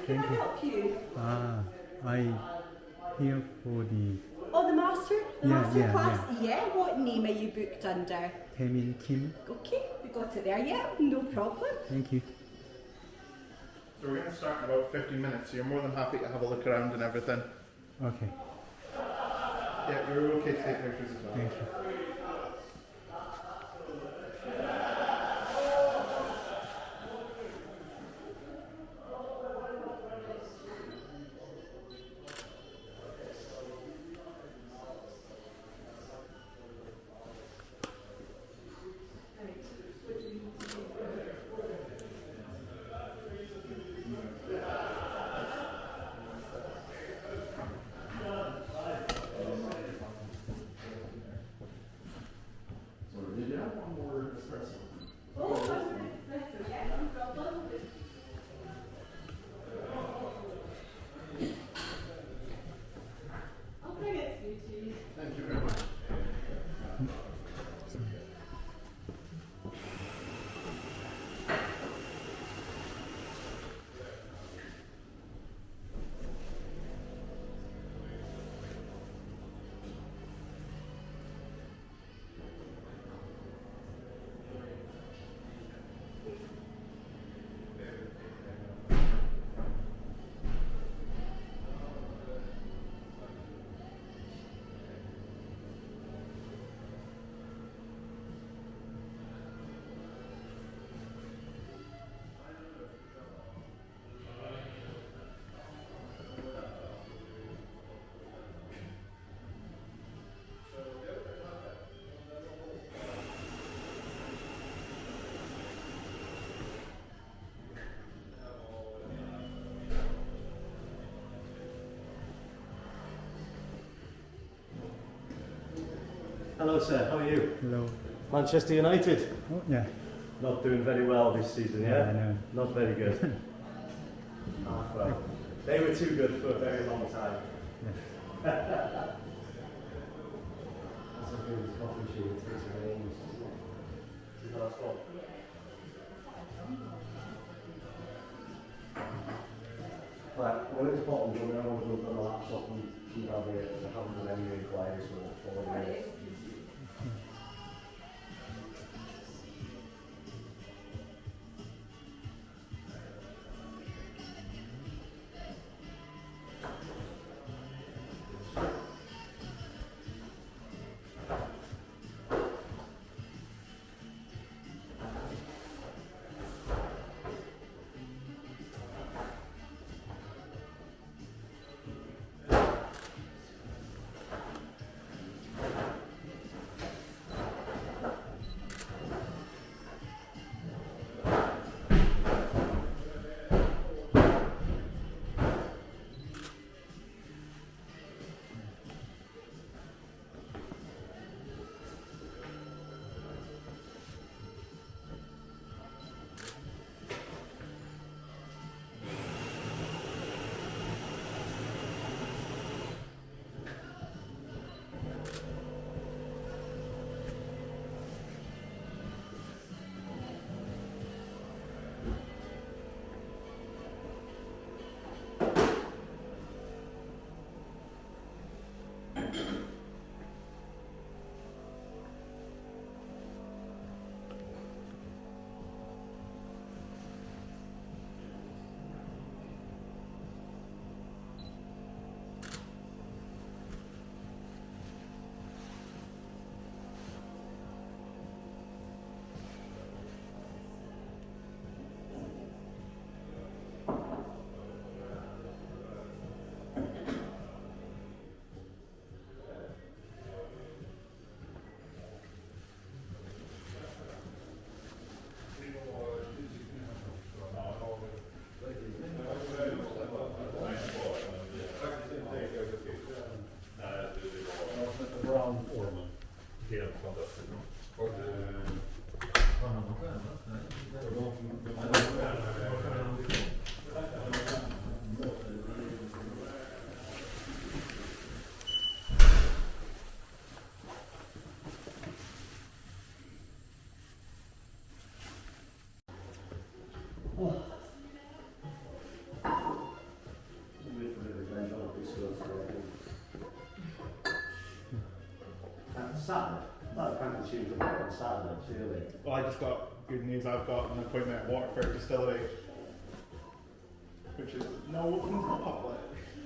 can I help you? I here for the Oh, the master? The master yeah, class? Yeah. What name are you booked under? Taemin Kim. Okay, we got it there. Yeah, no problem. Thank you. So we're going to start in about 15 minutes, so you're more than happy to have a look around and everything. Okay. Yeah, you're okay to take pictures as well. Thank you. Hello sir, how are you? Hello. Manchester United? Oh, yeah. Not doing very well this season, yeah? I know. Not very good. Well, they were too good for a very long time. That's a good coffee machine, it's names. See how that's called? Right, well it's bottom, but now we'll look on the laptop and keep having it. I haven't done any inquiries for 4 years. Absolutely. Well, I just got good news. I've got an appointment at Waterford Distillery, which is no open to the public.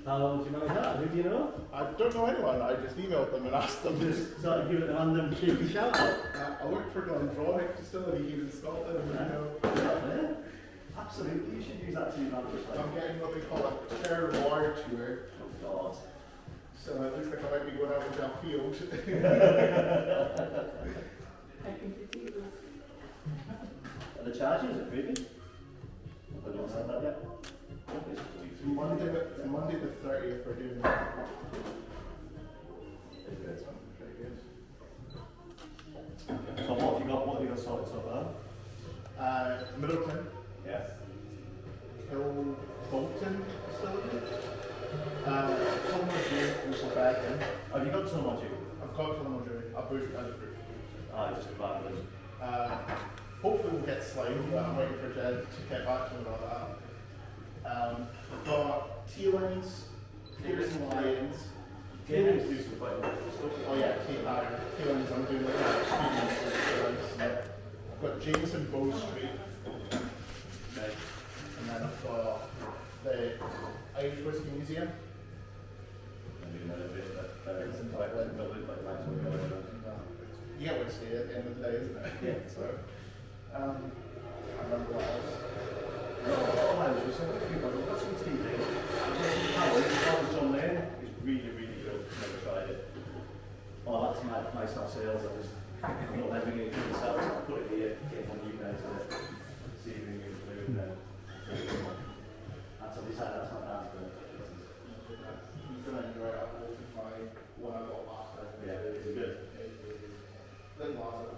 How long did you manage that? Who do you know? I don't know anyone. I just emailed them and asked them. Just sort of give it a random cheeky shout out. I work for Glendronach Distillery here in Scotland. And, you know, Yeah. Absolutely, you should use that to your advantage. I'm getting what they call a terroir tour. Oh God. So it looks like I might be going out into a field. Are the charges a freebie? Have you not said that yet? Monday the 30th we're doing that. Pretty good. So what have you got sorted so far? Middleton, Yes. Hill, Bolton Distillery. Kiln was back in. Have you got so much? I've got Kiln I booked as a group. Ah, just about those. Hopefully we'll get slime, but I'm waiting for Jed to get back to me about that. We've got T-Lines, Tears and Lions. Gaming's do some quite interesting stuff. Oh yeah, T-Lines, I'm doing like that. I've got Jameson Bow Street. Okay. And then I've got the Irish Whiskey Museum. Maybe another bit, but it's quite nice one going on. You get whiskey at the end of the day, isn't it? Yeah. So, I remember what else. We've got some TV. Howard's John Lane is really, really good. Never tried it. Oh, that's my stuff sales. I'm not letting it for myself, so I'll put it here, get one of you guys to see if we can include that's what we said, that's not bad, but He's going to enjoy it. I'll my one I got last time. yeah, it's good. Then last time.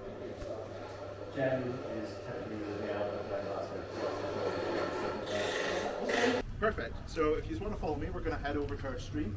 Jen is technically the album playing last week. Perfect. So if you just want to follow me, we're going to head over to our stream.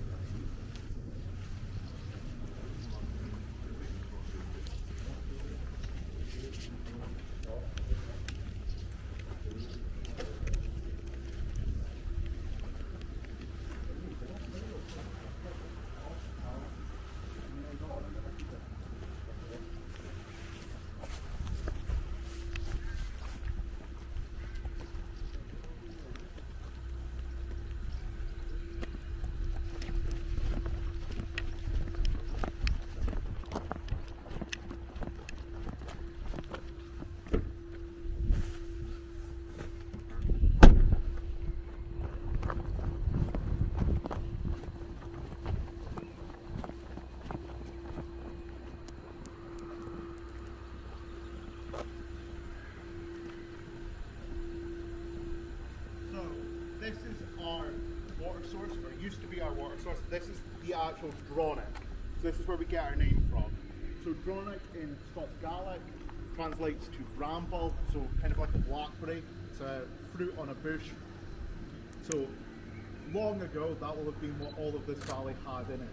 This is our water source, or it used to be our water source. This is the actual Dronach. So this is where we get our name from. So Dronach in Scots Gaelic translates to bramble, so kind of like a blackberry. It's a fruit on a bush. So long ago, that will have been what all of this valley had in it.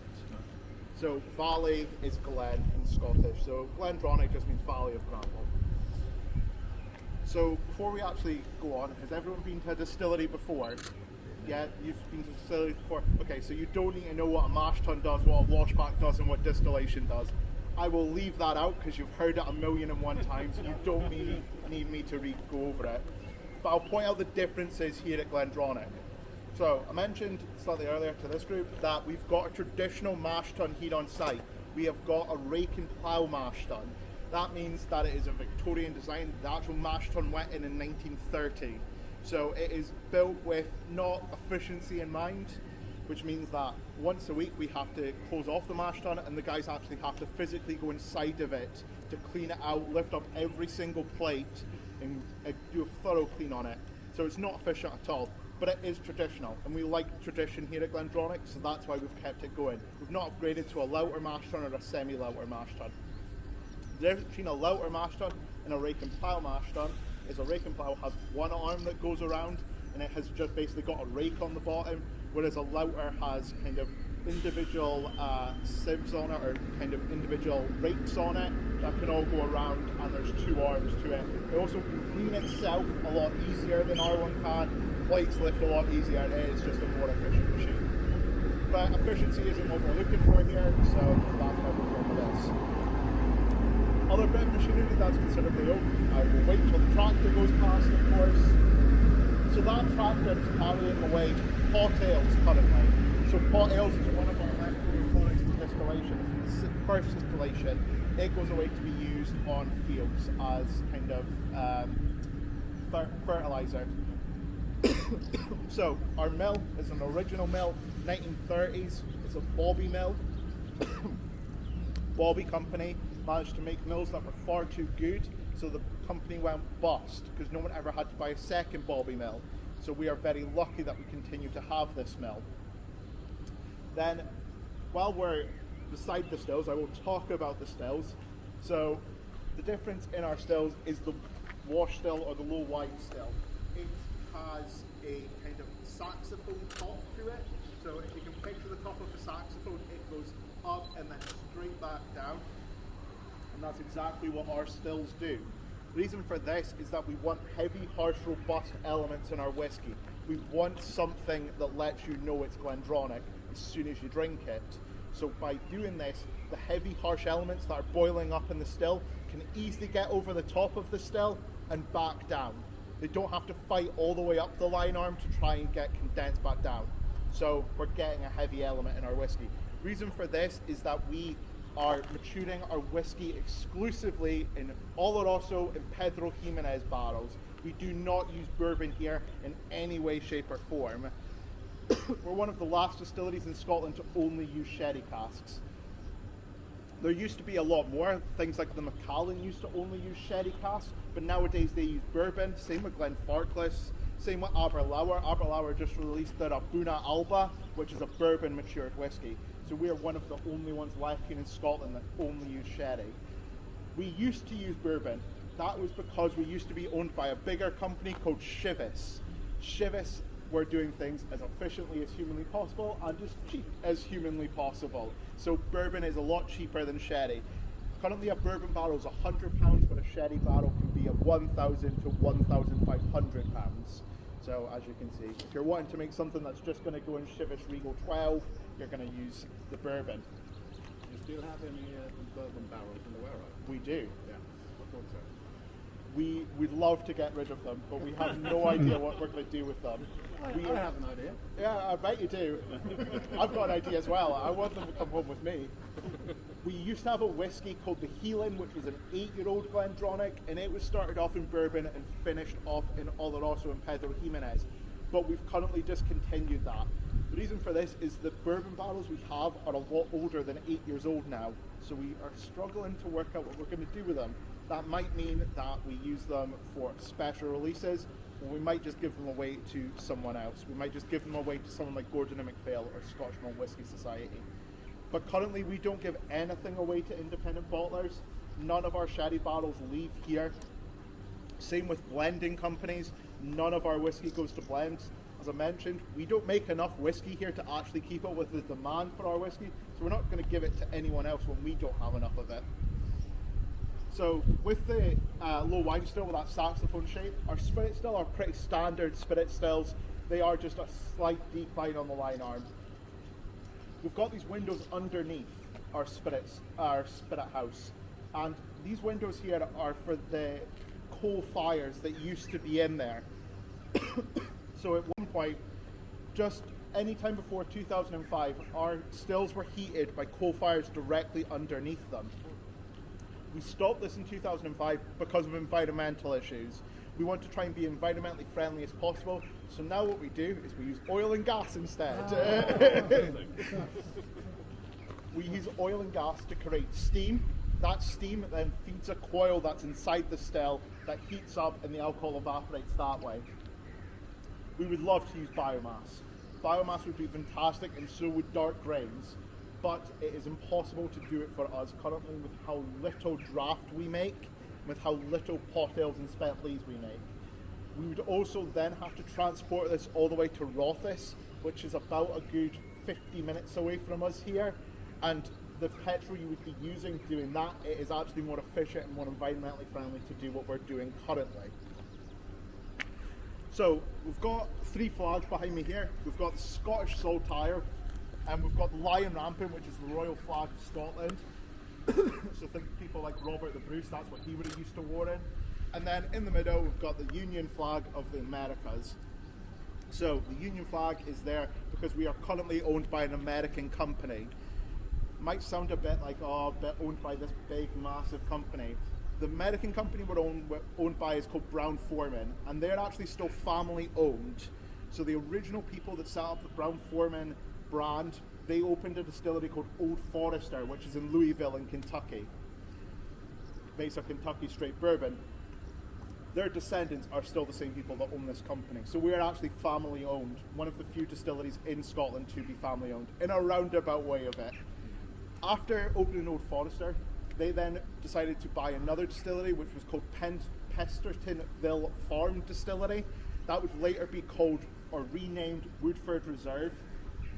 So valley is Glen in Scottish. So Glendronach just means valley of bramble. So before we actually go on, has everyone been to a distillery before? Yeah, you've been to a distillery before? Okay, so you don't need to know what a mash tun does, what a washback does, and what distillation does. I will leave that out because you've heard it 1,000,001 times. You don't need me to go over it. But I'll point out the differences here at Glendronach. So I mentioned slightly earlier to this group that we've got a traditional mash tun here on site. We have got a rake and plough mash tun. That means that it is a Victorian design. The actual mash tun went in 1930. So it is built with not efficiency in mind, which means that once a week we have to close off the mash tun and the guys actually have to physically go inside of it to clean it out, lift up every single plate and do a thorough clean on it. So it's not efficient at all, but it is traditional and we like tradition here at Glendronach, so that's why we've kept it going. We've not upgraded to a louter mash tun or a semi-louter mash tun. The difference between a louter mash tun and a rake and plough mash tun is a rake and plough has one arm that goes around and it has just basically got a rake on the bottom, whereas a louter has kind of individual sieves on it or kind of individual rakes on it that can all go around, and there's two arms to it. It also can clean itself a lot easier than our one can. Plates lift a lot easier and it is just a more efficient machine. But efficiency isn't what we're looking for here, so that's why we're going with this. other bit of machinery that's considerably old. I will wait till the tractor goes past, of course. So that tractor is carrying away pot ales currently. So pot ales is one of our leftover products from distillation. It's the first distillation. It goes away to be used on fields as kind of fertilizer. So our mill is an original mill, 1930s. It's a Bobby mill. Bobby company managed to make mills that were far too good, so the company went bust because no one ever had to buy a second Bobby mill. So we are very lucky that we continue to have this mill. Then, while we're beside the stills, I will talk about the stills. So the difference in our stills is the wash still or the low white still. It has a kind of saxophone top to it. So if you can picture the top of the saxophone, it goes up and then straight back down. And that's exactly what our stills do. The reason for this is that we want heavy, harsh, robust elements in our whiskey. We want something that lets you know it's Glendronach as soon as you drink it. So by doing this, the heavy, harsh elements that are boiling up in the still can easily get over the top of the still and back down. They don't have to fight all the way up the line arm to try and get condensed back down. So we're getting a heavy element in our whiskey. Reason for this is that we are maturing our whiskey exclusively in Oloroso and Pedro Jimenez barrels. We do not use bourbon here in any way, shape or form. We're one of the last distilleries in Scotland to only use sherry casks. There used to be a lot more. Things like the Macallan used to only use sherry casks, but nowadays they use bourbon. Same with Glenfarclas, same with Aberlour. Aberlour just released their Abuna Alba, which is a bourbon matured whiskey. So we are one of the only ones left here in Scotland that only use sherry. We used to use bourbon. That was because we used to be owned by a bigger company called Chivas. Chivas were doing things as efficiently as humanly possible and as cheap as humanly possible. So bourbon is a lot cheaper than sherry. Currently a bourbon barrel is £100, but a sherry barrel can be at £1,000 to £1,500. So as you can see, if you're wanting to make something that's just going to go in Chivas Regal 12, you're going to use the bourbon. You still have any bourbon barrels in the warehouse? We do. Yeah, I thought so. We'd love to get rid of them, but we have no idea what we're going to do with them. I have an idea. Yeah, I bet you do. I've got an idea as well. I want them to come home with me. We used to have a whiskey called the Kiln, which was an 8-year-old Glendronach, and it was started off in bourbon and finished off in Oloroso and Pedro Jimenez. But we've currently discontinued that. The reason for this is the bourbon barrels we have are a lot older than 8 years old now, so we are struggling to work out what we're going to do with them. That might mean that we use them for special releases, or we might just give them away to someone else. We might just give them away to someone like Gordon and MacPhail or Scotch Malt Whisky Society. But currently we don't give anything away to independent bottlers. None of our sherry barrels leave here. Same with blending companies. None of our whiskey goes to blends. As I mentioned, we don't make enough whiskey here to actually keep up with the demand for our whiskey, so we're not going to give it to anyone else when we don't have enough of it. So with the low wine still with that saxophone shape, our spirit still are pretty standard spirit stills. They are just a slight decline on the line arm. We've got these windows underneath our spirit house, and these windows here are for the coal fires that used to be in there. So at one point, just any time before 2005, our stills were heated by coal fires directly underneath them. We stopped this in 2005 because of environmental issues. We want to try and be environmentally friendly as possible, so now what we do is we use oil and gas instead. We use oil and gas to create steam. That steam then feeds a coil that's inside the still that heats up and the alcohol evaporates that way. We would love to use biomass. Biomass would be fantastic, and so would dark grains, but it is impossible to do it for us currently with how little draft we make, with how little pot ales and spent lees we make. We would also then have to transport this all the way to Rothes, which is about a good 50 minutes away from us here, and the petrol you would be using doing that, it is actually more efficient and more environmentally friendly to do what we're doing currently. So we've got 3 flags behind me here. We've got the Scottish Saltire, and we've got the Lion Rampant, which is the royal flag of Scotland. So think people like Robert the Bruce, that's what he would have used to wear in. And then in the middle, we've got the Union flag of the Americas. So the Union flag is there because we are currently owned by an American company. Might sound a bit like, oh, a bit owned by this big, massive company. The American company we're owned by is called Brown-Forman, and they're actually still family owned. So the original people that set up the Brown-Forman brand, they opened a distillery called Old Forester, which is in Louisville in Kentucky. Based on Kentucky straight bourbon. Their descendants are still the same people that own this company. So we are actually family owned, one of the few distilleries in Scotland to be family owned, in a roundabout way of it. After opening Old Forester, they then decided to buy another distillery, which was called Pestertonville Farm Distillery. That would later be called or renamed Woodford Reserve.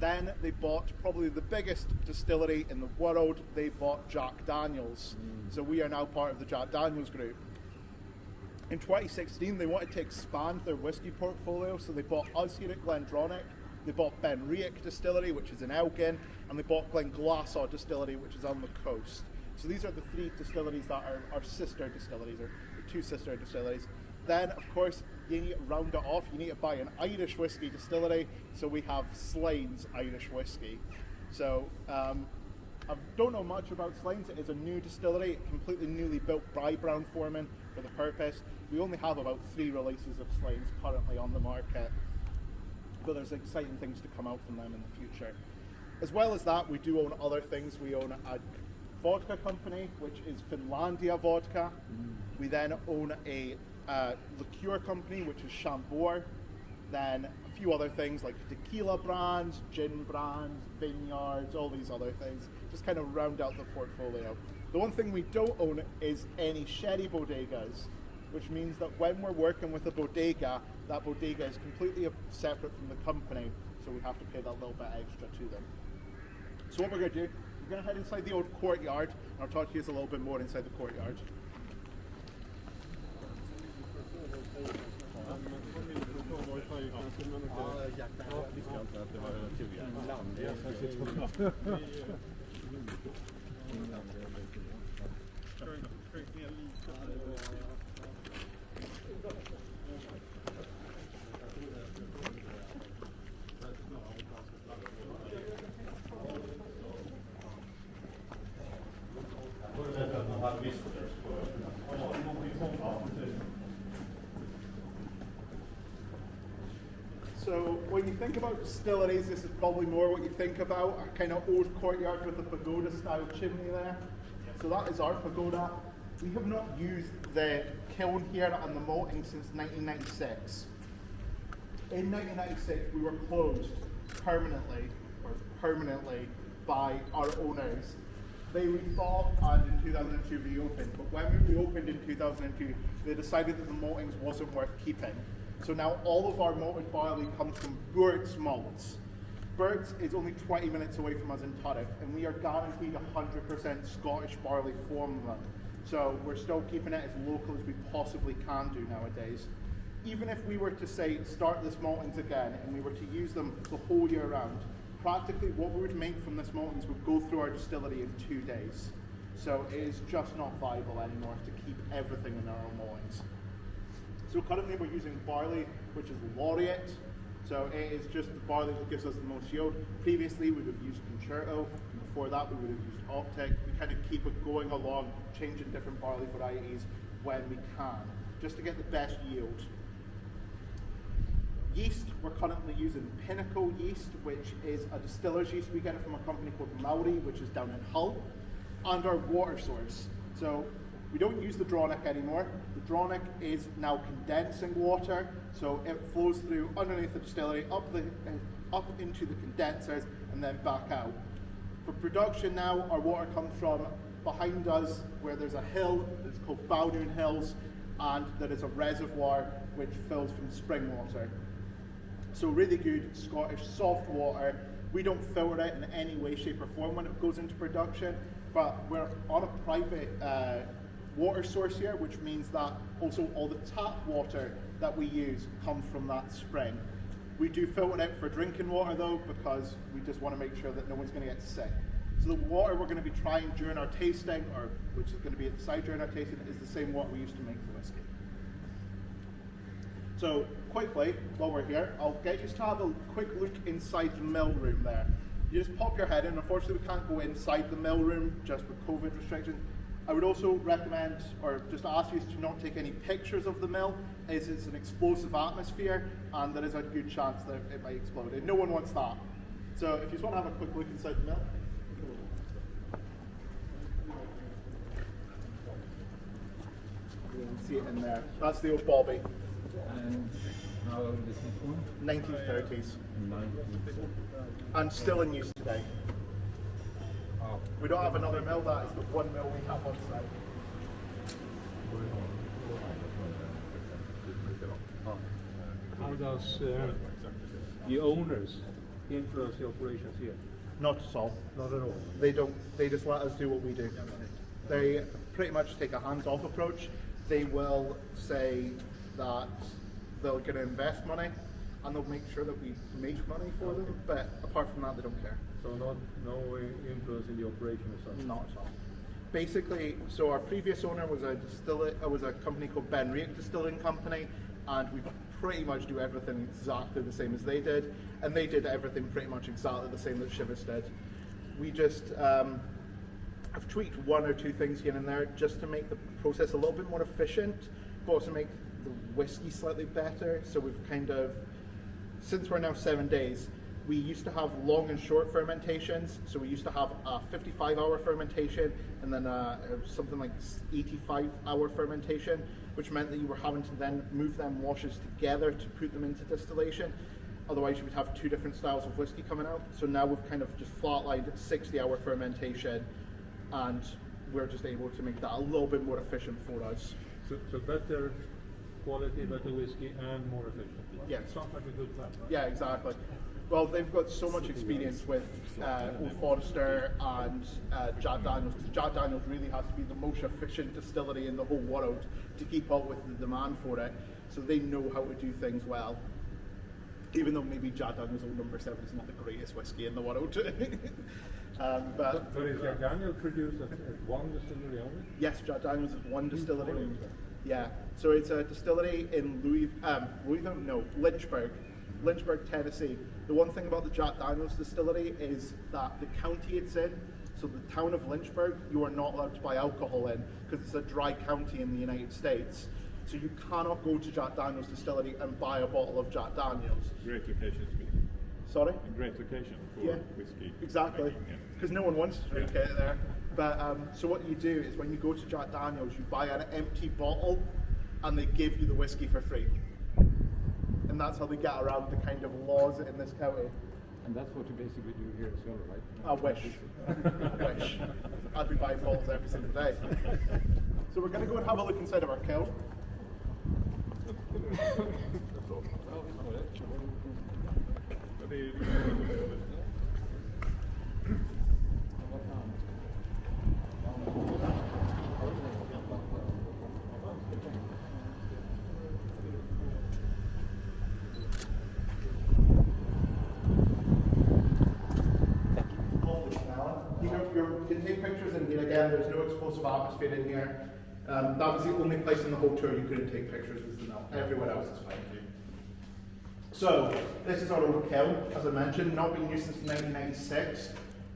Then they bought probably the biggest distillery in the world. They bought Jack Daniels. So we are now part of the Jack Daniels group. In 2016, they wanted to expand their whiskey portfolio, so they bought us here at Glendronach. They bought Benriach Distillery, which is in Elgin, and they bought Glenglassaugh Distillery, which is on the coast. So these are the three distilleries that are our sister distilleries, or two sister distilleries. Then, of course, you need to round it off. You need to buy an Irish whiskey distillery. So we have Slane's Irish whiskey. So I don't know much about Slane's. It is a new distillery, completely newly built by Brown-Forman for the purpose. We only have about 3 releases of Slane's currently on the market, but there's exciting things to come out from them in the future. As well as that, we do own other things. We own a vodka company, which is Finlandia Vodka. We then own a liqueur company, which is Chambord. Then a few other things like tequila brands, gin brands, vineyards, all these other things. Just kind of round out the portfolio. The one thing we don't own is any sherry bodegas, which means that when we're working with a bodega, that bodega is completely separate from the company, so we have to pay that little bit extra to them. So what we're going to do, we're going to head inside the old courtyard, and I'll talk to you a little bit more inside the courtyard. So when you think about distilleries, this is probably more what you think about, a kind of old courtyard with a pagoda style chimney there. So that is our pagoda. We have not used the kiln here on the malting since 1996. In 1996 we were closed permanently by our owners. They rethought and in 2002 reopened, but when we reopened in 2002 they decided that the maltings wasn't worth keeping. So now all of our malted barley comes from Burt's malts. Burt's is only 20 minutes away from us in Turriff, and we are guaranteed 100% Scottish barley from them. So we're still keeping it as local as we possibly can do nowadays. Even if we were to say start this maltings again and we were to use them the whole year round, practically what we would make from this maltings would go through our distillery in 2 days. So it is just not viable anymore to keep everything in our own maltings. So currently we're using barley, which is Laureate. So it is just the barley that gives us the most yield. Previously we would have used Concerto, and before that we would have used Optic. We kind of keep it going along, changing different barley varieties when we can, just to get the best yield. Yeast, we're currently using Pinnacle yeast, which is a distiller's yeast. We get it from a company called Mauri, which is down in Hull, and our water source. So we don't use the Dronach anymore. The Dronach is now condensing water, so it flows through underneath the distillery, up into the condensers, and then back out. For production now, our water comes from behind us, where there's a hill that's called Balnoon Hills, and there is a reservoir which fills from spring water. So really good Scottish soft water. We don't filter it in any way, shape or form when it goes into production, but we're on a private water source here, which means that also all the tap water that we use comes from that spring. We do filter it for drinking water though, because we just want to make sure that no one's going to get sick. So the water we're going to be trying during our tasting, or which is going to be at the side during our tasting, is the same water we used to make the whiskey. So quickly, while we're here, I'll get you to have a quick look inside the mill room there. You just pop your head in. Unfortunately, we can't go inside the mill room just with COVID restrictions. I would also recommend, or just ask you to not take any pictures of the mill, as it's an explosive atmosphere and there is a good chance that it might explode. And no one wants that. So if you just want to have a quick look inside the mill. You can see it in there. That's the old Bobby. And how old is this one? 1930s. 19. And still in use today. Oh. We don't have another mill, that is the one mill we have on site. How does the owners influence the operations here? Not at all. Not at all. They don't, they just let us do what we do. They pretty much take a hands-off approach. They will say that they're going to invest money and they'll make sure that we make money for them, but apart from that, they don't care. So no influence in the operation as such? Not at all. Basically, so our previous owner was a company called Glendronach Distillery Company, and we pretty much do everything exactly the same as they did, and they did everything pretty much exactly the same that Shivers did. We just have tweaked one or two things here and there just to make the process a little bit more efficient, but also make the whiskey slightly better. So we've kind of, since we're now 7 days, we used to have long and short fermentations. So we used to have a 55-hour fermentation and then something like 85-hour fermentation, which meant that you were having to then move them washes together to put them into distillation. Otherwise, you would have two different styles of whiskey coming out. So now we've kind of just flatlined 60-hour fermentation, and we're just able to make that a little bit more efficient for us. So better quality, better whiskey, and more efficient. Yeah. Sounds like a good plan. Yeah, exactly. Well, they've got so much experience with Old Forester and Jack Daniels, because Jack Daniels really has to be the most efficient distillery in the whole world to keep up with the demand for it. So they know how to do things well. Even though maybe Jack Daniels Old Number 7 is not the greatest whiskey in the world. But is Jack Daniel produced at one distillery only? yes, Jack Daniels is one distillery. Yeah, so it's a distillery in Lynchburg, Tennessee. The one thing about the Jack Daniels distillery is that the county it's in, so the town of Lynchburg, you are not allowed to buy alcohol in because it's a dry county in the United States. So you cannot go to Jack Daniels distillery and buy a bottle of Jack Daniels. Great location, Sorry? a great location for Yeah, whiskey. exactly. making, yeah. Because no one wants to drink it there. But so what you do is when you go to Jack Daniels, you buy an empty bottle and they give you the whiskey for free. And that's how they get around the kind of laws in this county. And that's what you basically do here as well, right? I wish. I wish. I'd be buying bottles every single day. So we're going to go and have a look inside of our kiln. You can take pictures in here again. There's no explosive atmosphere in here. That was the only place in the whole tour you couldn't take pictures with the mill. Everywhere else is fine. So this is our old kiln, as I mentioned, not been used since 1996.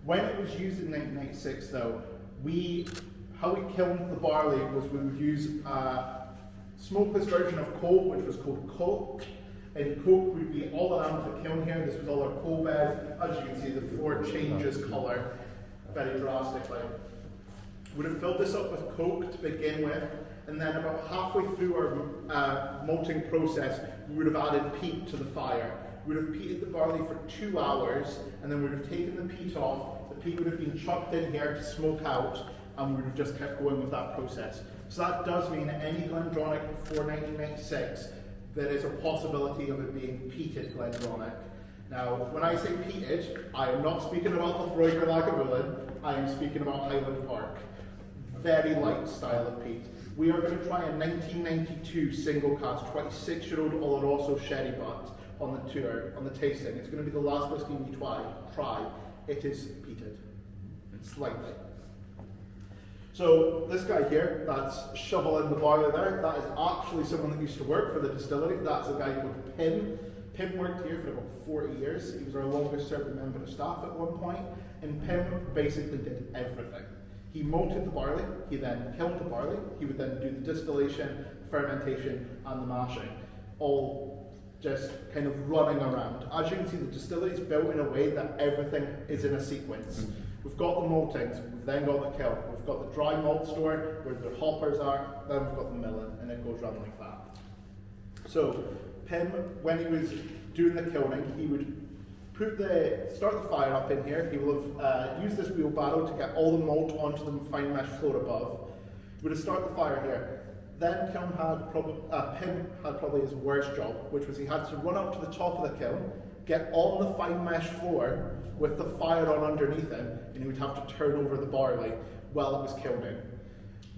When it was used in 1996, though, how we kilned the barley was we would use a smokeless version of coal, which was called coke. And coke would be all around the kiln here. This was all our coal beds. As you can see, the floor changes colour very drastically. We'd have filled this up with coke to begin with, and then about halfway through our malting process, we would have added peat to the fire. We would have peated the barley for 2 hours, and then we would have taken the peat off. The peat would have been chucked in here to smoke out, and we would have just kept going with that process. So that does mean that any Glendronach before 1996, there is a possibility of it being peated Glendronach. Now, when I say peated, I am not speaking about the Freuger Lagavulin, I am speaking about Highland Park. Very light style of peat. We are going to try a 1992 single cask 26-year-old Oloroso sherry butt on the tour, on the tasting. It's going to be the last whiskey we try. It is peated. slightly. So this guy here, that's shoveling the boiler there, that is actually someone that used to work for the distillery. That's a guy called Pim. Pim worked here for about 40 years. He was our longest serving member of staff at one point, and Pim basically did everything. He malted the barley, he then kilned the barley, he would then do the distillation, fermentation, and the mashing, all just kind of running around. As you can see, the distillery is built in a way that everything is in a sequence. We've got the maltings, we've then got the kiln, we've got the dry malt store where the hoppers are, then we've got the milling, and it goes round like that. So Pim, when he was doing the kilning, he would start the fire up in here. He will have used this wheelbarrow to get all the malt onto the fine mesh floor above. He would have started the fire here. Then Pim had probably his worst job, which was he had to run up to the top of the kiln, get on the fine mesh floor with the fire on underneath him, and he would have to turn over the barley while it was kilning.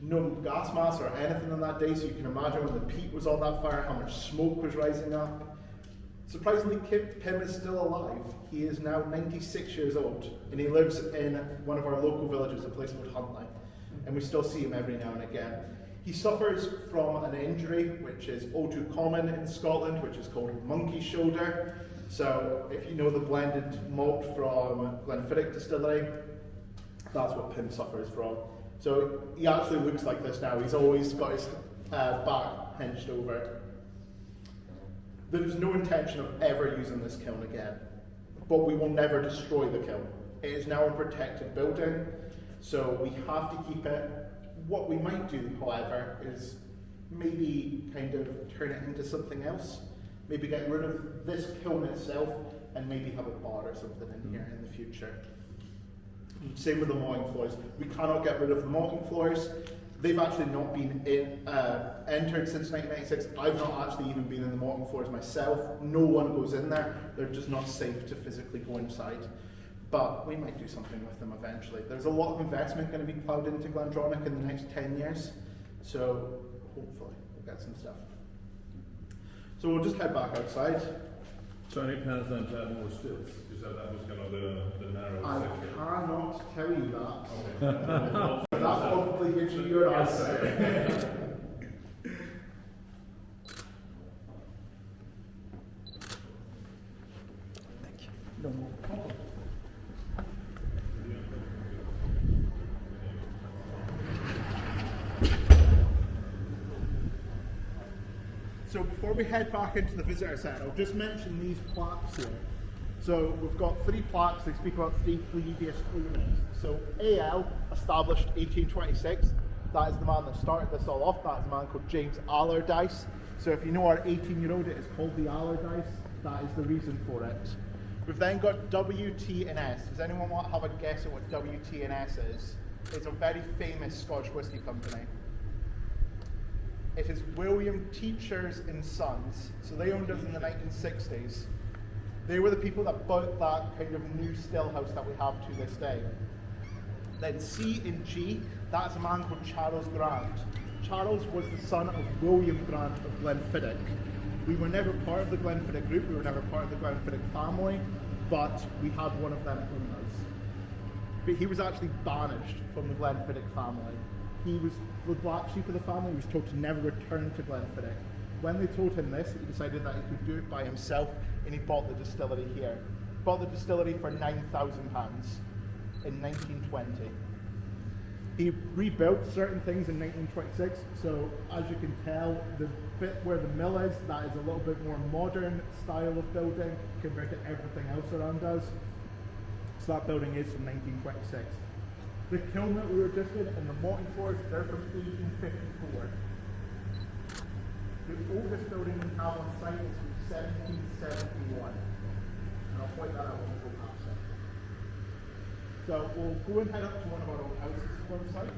No gas mask or anything on that day, so you can imagine when the peat was on that fire, how much smoke was rising up. Surprisingly, Pim is still alive. He is now 96 years old, and he lives in one of our local villages, a place called Huntley, and we still see him every now and again. He suffers from an injury which is all too common in Scotland, which is called monkey shoulder. So if you know the blended malt from Glenfiddich Distillery, that's what Pim suffers from. So he actually looks like this now. He's always got his back hinged over. There is no intention of ever using this kiln again, but we will never destroy the kiln. It is now a protected building, so we have to keep it. What we might do, however, is maybe kind of turn it into something else. Maybe get rid of this kiln itself and maybe have a bar or something in here in the future. Same with the malting floors. We cannot get rid of the malting floors. They've actually not been entered since 1996. I've not actually even been in the malting floors myself. No one goes in there. They're just not safe to physically go inside. But we might do something with them eventually. There's a lot of investment going to be ploughed into Glendronach in the next 10 years. So hopefully we'll get some stuff. So we'll just head back outside. So any plans then to add more stills? Because that was kind of the narrow I section. cannot tell you that. Okay. That probably gives you your answer. Thank you. No more problem. So before we head back into the visitor centre, I'll just mention these plaques here. So we've got 3 plaques, they speak about 3 previous owners. So AL, established 1826, that is the man that started this all off. That is a man called James Allardyce. So if you know our 18-year-old, it is called the Allardyce. That is the reason for it. We've then got WT&S. Does anyone want to have a guess at what WT&S is? It's a very famous Scottish whisky company. It is William Teachers and Sons. So they owned us in the 1960s. They were the people that built that kind of new still house that we have to this day. Then C and G, that's a man called Charles Grant. Charles was the son of William Grant of Glenfiddich. We were never part of the Glenfiddich group, we were never part of the Glenfiddich family, but we had one of them in us. But he was actually banished from the Glenfiddich family. He was the black sheep of the family. He was told to never return to Glenfiddich. When they told him this, he decided that he could do it by himself, and he bought the distillery here. Bought the distillery for £9,000 in 1920. He rebuilt certain things in 1926, so as you can tell, the bit where the mill is, that is a little bit more modern style of building compared to everything else around us. So that building is from 1926. The kiln that we were just in and the malting floors, they're from 1854. The oldest building we have on site is from 1771. And I'll point that out when we go past it. So we'll go and head up to one of our old houses on site.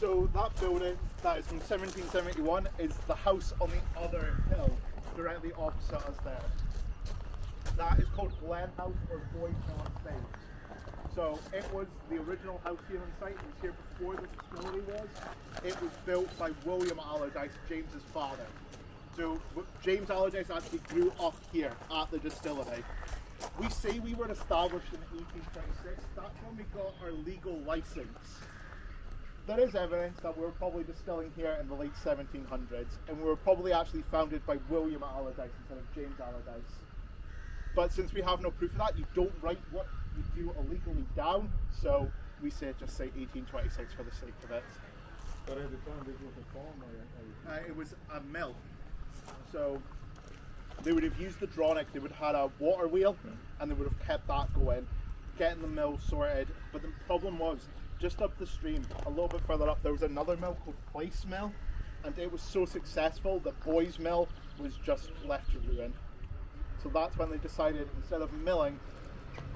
So that building that is from 1771 is the house on the other hill, directly opposite us there. That is called Glen House or Boys Mill Estate. So it was the original house here on site. It was here before the distillery was. It was built by William Allardyce, James's father. So James Allardyce actually grew up here at the distillery. We say we were established in 1826. That's when we got our legal license. There is evidence that we were probably distilling here in the late 1700s, and we were probably actually founded by William Allardyce instead of James Allardyce. But since we have no proof of that, you don't write what you do illegally down, so we say just say 1826 for the sake of it. But at the time, this was a farm or It was a mill. So they would have used the Dronach, they would have had a water wheel, and they would have kept that going, getting the mill sorted. But the problem was, just up the stream, a little bit further up, there was another mill called Place Mill, and it was so successful that Boys Mill was just left to ruin. So that's when they decided, instead of milling,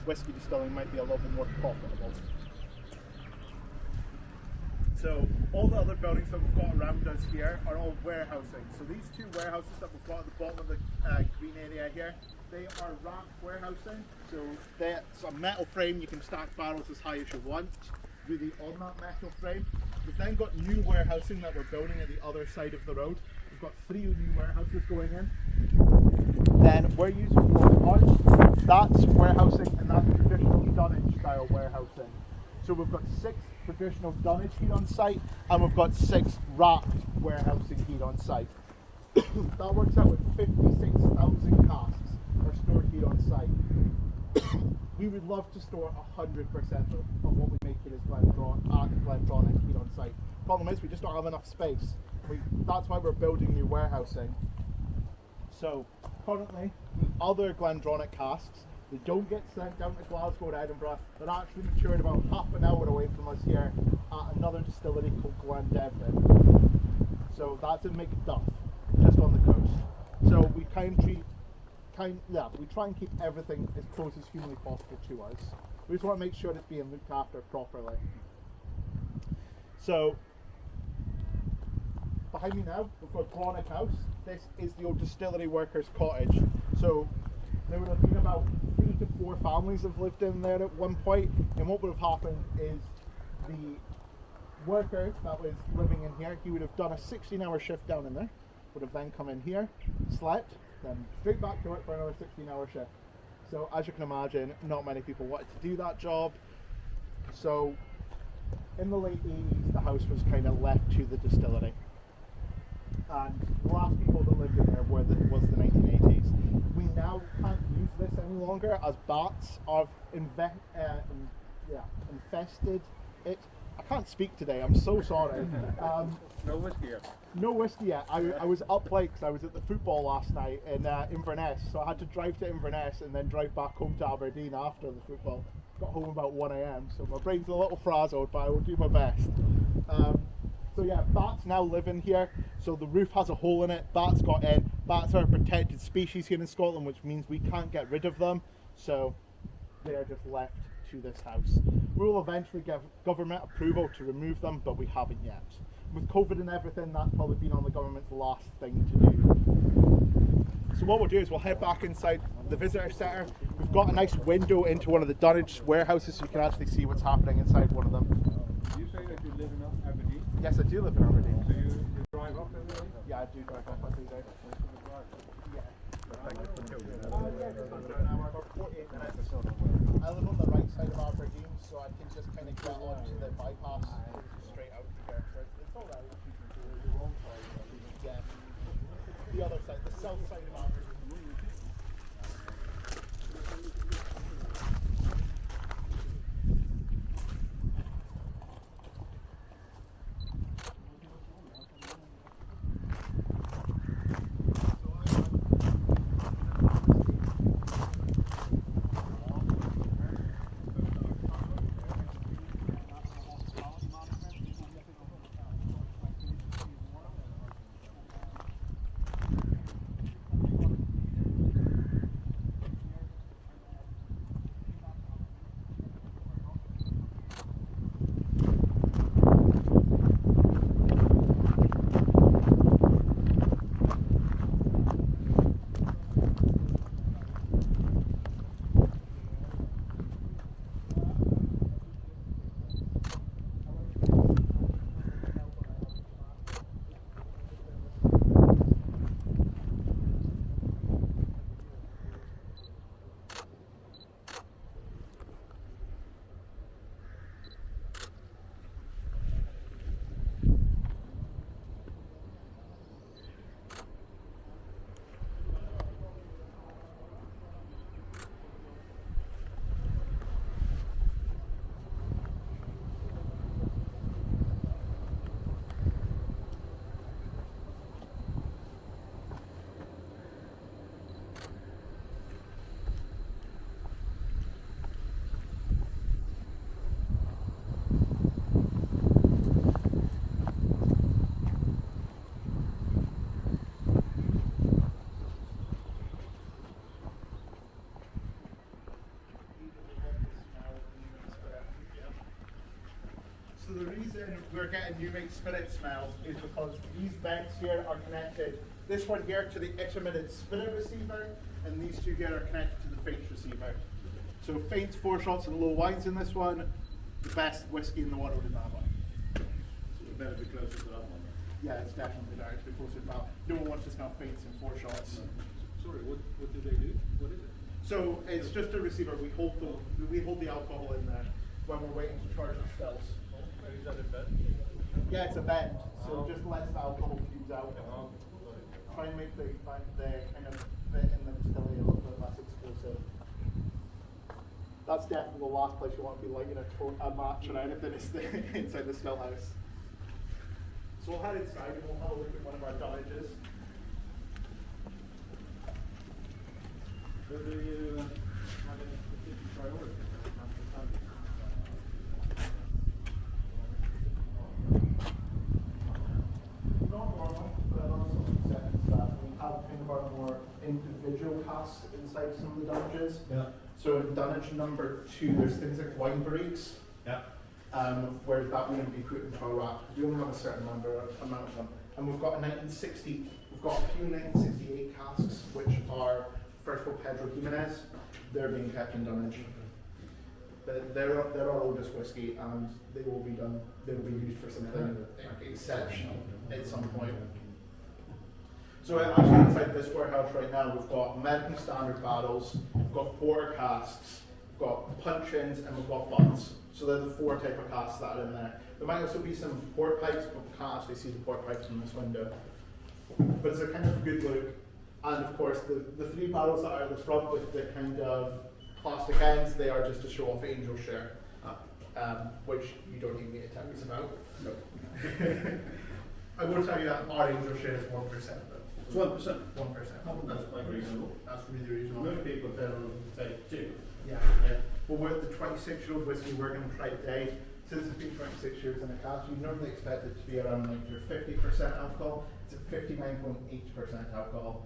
whiskey distilling might be a little bit more profitable. So all the other buildings that we've got around us here are all warehousing. So these two warehouses that we've got at the bottom of the green area here, they are rack warehousing. So it's a metal frame, you can stack barrels as high as you want, really on that metal frame. We've then got new warehousing that we're building at the other side of the road. We've got 3 new warehouses going in. Then we're using one part, that's warehousing, and that's traditional dunnage style warehousing. So we've got 6 traditional dunnage here on site, and we've got 6 rack warehousing here on site. That works out with 56,000 casks are stored here on site. We would love to store 100% of what we make here as Glendronach here on site. Problem is, we just don't have enough space. That's why we're building new warehousing. So currently, the other Glendronach casks, they don't get sent down to Glasgow or Edinburgh. They're actually matured about half an hour away from us here at another distillery called Glendevin. So that's in Macduff, just on the coast. So we we try and keep everything as close as humanly possible to us. We just want to make sure it's being looked after properly. So behind me now, we've got Glendronach House. This is the old distillery workers' cottage. So there would have been about 3 to 4 families have lived in there at one point, and what would have happened is the worker that was living in here, he would have done a 16-hour shift down in there, would have then come in here, slept, then straight back to work for another 16-hour shift. So as you can imagine, not many people wanted to do that job. So in the late 80s, the house was kind of left to the distillery. And the last people that lived in there was the 1980s. We now can't use this any longer as bats have infested it. I can't speak today, I'm so sorry. no whiskey yet. No whiskey yet. I was up late because I was at the football last night in Inverness, so I had to drive to Inverness and then drive back home to Aberdeen after the football. Got home about 1 AM, so my brain's a little frazzled, but I will do my best. So yeah, bats now live in here, so the roof has a hole in it, bats got in. Bats are a protected species here in Scotland, which means we can't get rid of them, so they are just left to this house. We will eventually give government approval to remove them, but we haven't yet. With COVID and everything, that's probably been on the government's last thing to do. So what we'll do is we'll head back inside the visitor centre. We've got a nice window into one of the dunnage warehouses, so you can actually see what's happening inside one of them. You say that you live in Aberdeen? Yes, I do live in Aberdeen. So you drive up every day? Yeah, I do drive up every day. Yeah. About 48 minutes. I live on the right side of Aberdeen, so I can just kind of get onto the bypass straight out here. So it's all right. Yeah. The other side, the south side of Aberdeen. reason we're getting new make spirit smells is because these vents here are connected. This one here to the intermittent spirit receiver, and these two here are connected to the faint receiver. So faints, 4 shots, and low wines in this one. The best whiskey in the world in that one. So we better be closer to that one. Yeah, it's definitely better to be closer to that. No one wants to smell faints and 4 shots. Sorry, what do they do? What is it? So it's just a receiver. We hold the alcohol in there when we're waiting to charge the stills. Is that a bed? Yeah, it's a vent, so it just lets the alcohol fumes out. Try and make the kind of bit in the distillery a little bit less explosive. That's definitely the last place you want to be lighting a match or anything is inside the still house. So we'll head inside and we'll have a look at one of our donnages. So do you have any specific priority? Not normally, but there are some exceptions to that. We have kind of our more individual casks inside some of the donnages. Yeah. So in dunnage number 2, there's things like wine barriques. Yeah. Where that wouldn't be put into a rack. We only have a certain amount of them. And we've got a few 1968 casks, which are first of all Pedro Jimenez. They're being kept in dunnage. But they're our oldest whiskey, and they will be used for something exceptional at some point. So actually inside this warehouse right now, we've got American standard barrels, we've got porter casks, we've got punch-ins, and we've got butts. So they're the 4 type of casks that are in there. There might also be some port pipes, but we can't actually see the port pipes from this window. But it's a kind of good look. And of course, the 3 barrels that are at the front with the kind of plastic ends, they are just to show off Angel Share, which you don't need me to tell you about. No. I will tell you that our Angel Share is 1%. It's 1%. 1%. That's quite reasonable. That's really reasonable. Most people tell them to take 2. Yeah. Well, with the 26-year-old whiskey we're going to try today, since it's been 26 years in a cask, you normally expect it to be around like your 50% alcohol. It's at 59.8% alcohol.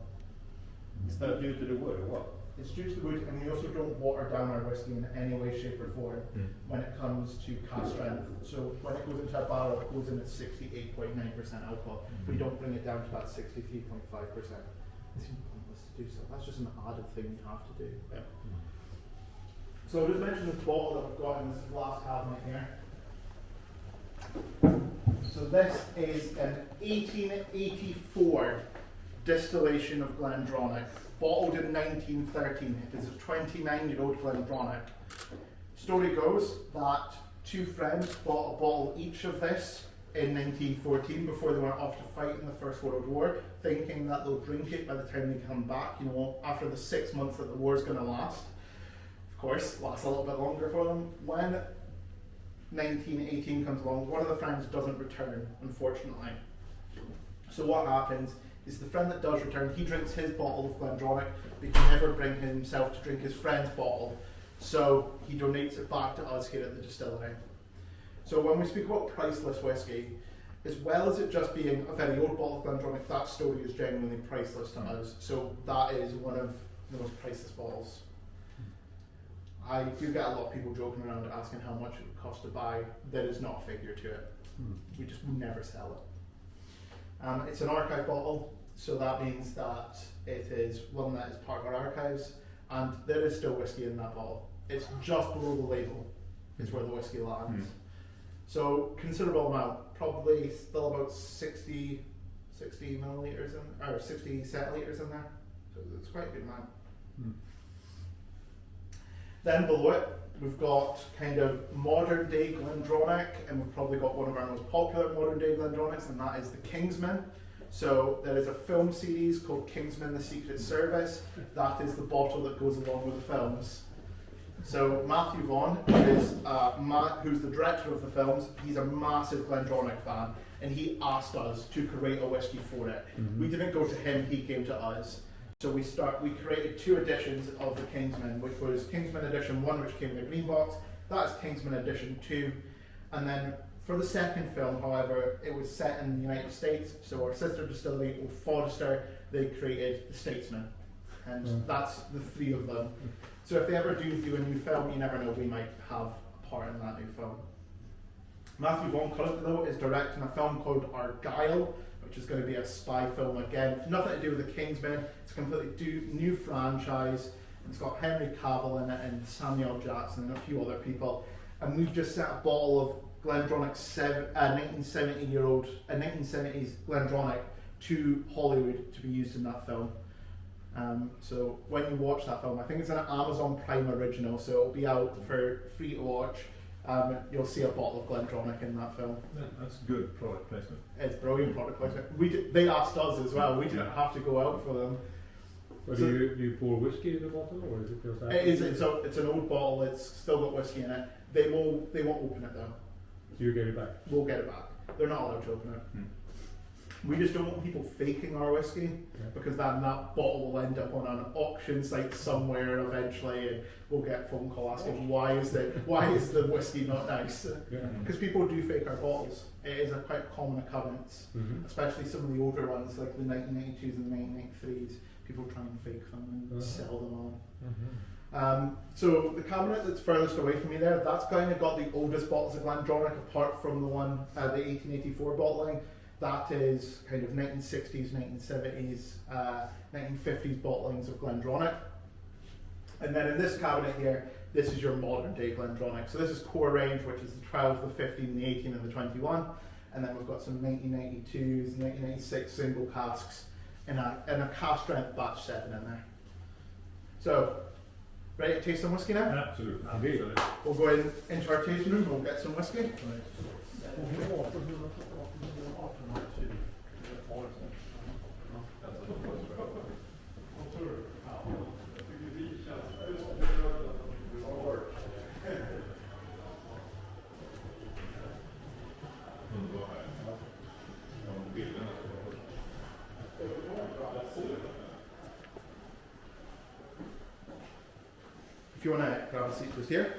Is that due to the wood or what? It's due to the wood, and we also don't water down our whiskey in any way, shape, or form when it comes to cask strength. So when it goes into a barrel, it goes in at 68.9% alcohol. We don't bring it down to that 63.5%. It's pointless to do so. That's just an added thing you have to do. Yeah. So I'll just mention the bottle that we've got in this glass cabinet here. So this is an 1884 distillation of Glendronach, bottled in 1913. It is a 29-year-old Glendronach. Story goes that 2 friends bought a bottle each of this in 1914 before they went off to fight in the First World War, thinking that they'll drink it by the time they come back, you know, after the 6 months that the war is going to last. Of course, lasts a little bit longer for them. When 1918 comes along, one of the friends doesn't return, unfortunately. So what happens is the friend that does return, he drinks his bottle of Glendronach, but he can never bring himself to drink his friend's bottle. So he donates it back to us here at the distillery. So when we speak about priceless whiskey, as well as it just being a very old bottle of Glendronach, that story is genuinely priceless to us. So that is one of the most priceless bottles. I do get a lot of people joking around asking how much it would cost to buy. There is not a figure to it. We just never sell it. It's an archive bottle, so that means that it is one that is part of our archives, and there is still whiskey in that bottle. It's just below the label is where the whiskey lands. So considerable amount, probably still about 60 milliliters or 60 centiliters in there. So it's quite a good amount. Then below it, we've got kind of modern day Glendronach, and we've probably got one of our most popular modern day Glendronachs, and that is the Kingsman. So there is a film series called Kingsman: The Secret Service. That is the bottle that goes along with the films. So Matthew Vaughn is who's the director of the films. He's a massive Glendronach fan, and he asked us to create a whiskey for it. We didn't go to him; he came to us. So we created 2 editions of the Kingsman, which was Kingsman Edition 1, which came in the green box. That's Kingsman Edition 2. And then for the second film, however, it was set in the United States. So our sister distillery, Old Forester, they created the Statesman. And that's the 3 of them. So if they ever do a new film, you never know, we might have a part in that new film. Matthew Vaughn currently though is directing a film called Argyle, which is going to be a spy film again. It's nothing to do with the Kingsmen. It's a completely new franchise. It's got Henry Cavill in it and Samuel Jackson and a few other people. And we've just sent a bottle of Glendronach 1970s Glendronach to Hollywood to be used in that film. So when you watch that film, I think it's an Amazon Prime original, so it'll be out for free to watch. You'll see a bottle of Glendronach in that film. That's good product placement. It's brilliant product placement. They asked us as well. We didn't have to go out for them. But So- do you pour whiskey in the bottle, or is it just that? It's an old bottle. It's still got whiskey in it. They won't open it though. So you get it back? We'll get it back. They're not allowed to open it. We just don't want people faking our whiskey, because then that bottle will end up on an auction site somewhere eventually, and we'll get a phone call asking why is the whiskey not nice? Yeah. Because people do fake our bottles. It is a quite common occurrence, especially some of the older ones like the 1982s and the 1993s. People try and fake them and sell them on. So the cabinet that's furthest away from me there, that's kind of got the oldest bottles of Glendronach apart from the one, the 1884 bottling. That is kind of 1960s, 1970s, 1950s bottlings of Glendronach. And then in this cabinet here, this is your modern day Glendronach. So this is core range, which is the 12, the 15, the 18 and the 21. And then we've got some 1992s, 1996 single casks in a cast strength batch 7 in there. So, ready to taste some whiskey now? Absolutely. Indeed. Absolutely. We'll go into our tasting room, we'll get some whiskey. If you want to grab a seat just here.